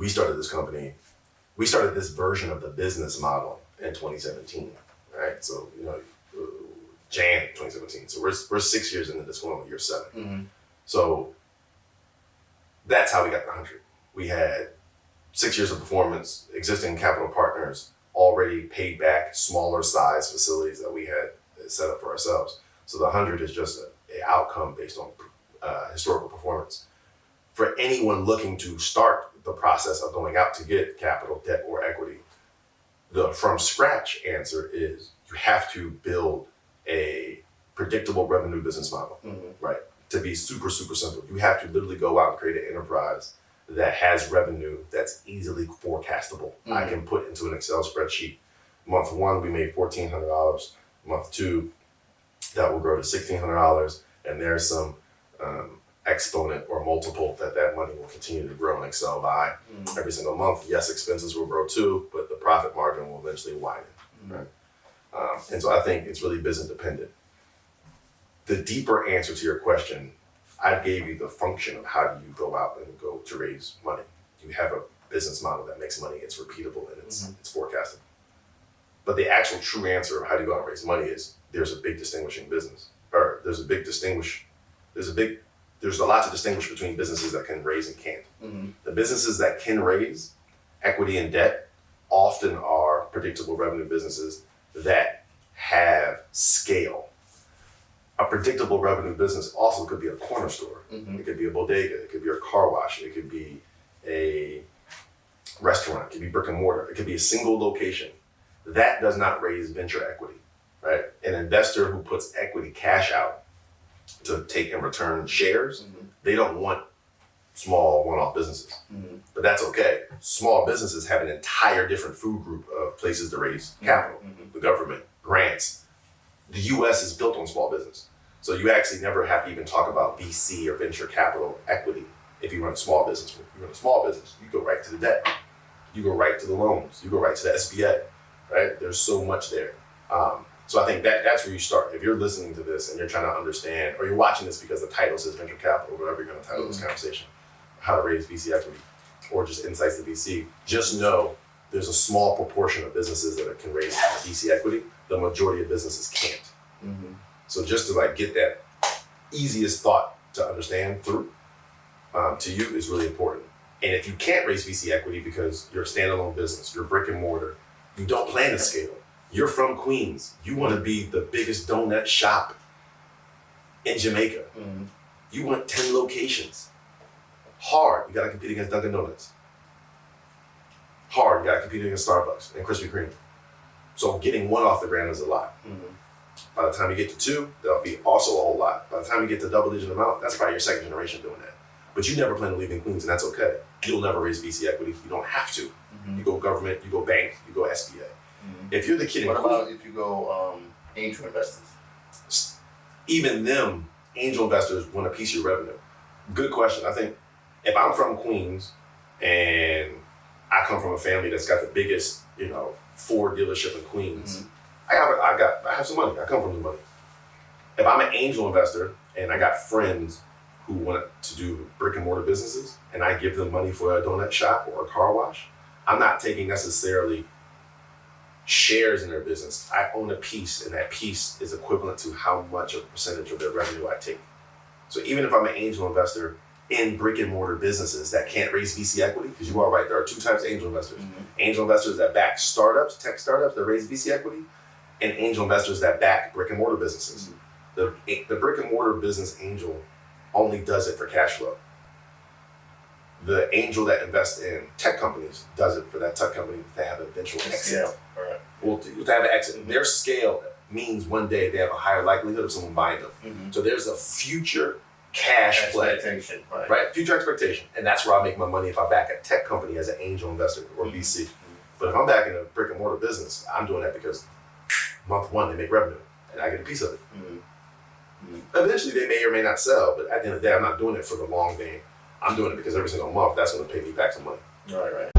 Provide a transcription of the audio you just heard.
we started this company, we started this version of the business model in 2017, right? So, Jan 2017. So we're 6 years into this, going on year 7. Mm-hmm. So that's how we got the 100. We had 6 years of performance, existing capital partners, already paid back smaller size facilities that we had set up for ourselves. So the 100 is just an outcome based on historical performance. For anyone looking to start the process of going out to get capital, debt, or equity, the from scratch answer is you have to build a predictable revenue business model, right? To be super, super simple, you have to literally go out and create an enterprise that has revenue that's easily forecastable. I can put into an Excel spreadsheet. Month 1, we made $1,400. Month 2, that will grow to $1,600. And there's some exponent or multiple that money will continue to grow in Excel by every single month. Yes, expenses will grow too, but the profit margin will eventually widen, right? And so I think it's really business dependent. The deeper answer to your question, I gave you the function of how do you go out and go to raise money. You have a business model that makes money, it's repeatable, and it's forecastable. But the actual true answer of how do you go out and raise money is there's a big distinguishing business, or there's a lot to distinguish between businesses that can raise and can't. The businesses that can raise equity and debt often are predictable revenue businesses that have scale. A predictable revenue business also could be a corner store. It could be a bodega. It could be a car wash. It could be a restaurant. It could be brick and mortar. It could be a single location. That does not raise venture equity, right? An investor who puts equity cash out to take in return shares, they don't want small one-off businesses. But that's okay. Small businesses have an entire different food group of places to raise capital. The government, grants. The US is built on small business. So you actually never have to even talk about VC or venture capital equity if you run a small business. If you run a small business, you go right to the debt. You go right to the loans. You go right to the SBA, right? There's so much there. So I think that's where you start. If you're listening to this and you're trying to understand, or you're watching this because the title says venture capital, whatever you're going to title this conversation, how to raise VC equity, or just insights to VC, just know there's a small proportion of businesses that can raise VC equity. The majority of businesses can't. So just to get that easiest thought to understand through to you is really important. And if you can't raise VC equity because you're a standalone business, you're brick and mortar, you don't plan to scale. You're from Queens. You want to be the biggest donut shop in Jamaica. You want 10 locations. Hard, you got to compete against Dunkin' Donuts. Hard, you got to compete against Starbucks and Krispy Kreme. So getting 1 off the ground is a lot. By the time you get to 2, that'll be also a whole lot. By the time you get to double-digit amount, that's probably your second generation doing that. But you never plan to leave in Queens, and that's okay. You'll never raise VC equity. You don't have to. You go government, you go bank, you go SBA. If you're the kid in Queens, what about if you go angel investors? Even them, angel investors want a piece of your revenue. Good question. I think if I'm from Queens and I come from a family that's got the biggest, Ford dealership in Queens, I have some money. I come from the money. If I'm an angel investor and I got friends who want to do brick and mortar businesses and I give them money for a donut shop or a car wash, I'm not taking necessarily shares in their business. I own a piece, and that piece is equivalent to how much of a percentage of their revenue I take. So even if I'm an angel investor in brick and mortar businesses that can't raise VC equity, because you are right, there are 2 types of angel investors. Angel investors that back startups, tech startups that raise VC equity, and angel investors that back brick and mortar businesses. The brick and mortar business angel only does it for cash flow. The angel that invests in tech companies does it for that tech company to have an eventual exit. Right. Well, to have an exit. Their scale means one day they have a higher likelihood of someone buying them. So there's a future cash play. Right? Future expectation. And that's where I make my money if I back a tech company as an angel investor or VC. But if I'm backing a brick and mortar business, I'm doing that because month 1 they make revenue and I get a piece of it. Eventually they may or may not sell, but at the end of the day, I'm not doing it for the long game. I'm doing it because every single month that's going to pay me back some money. Right.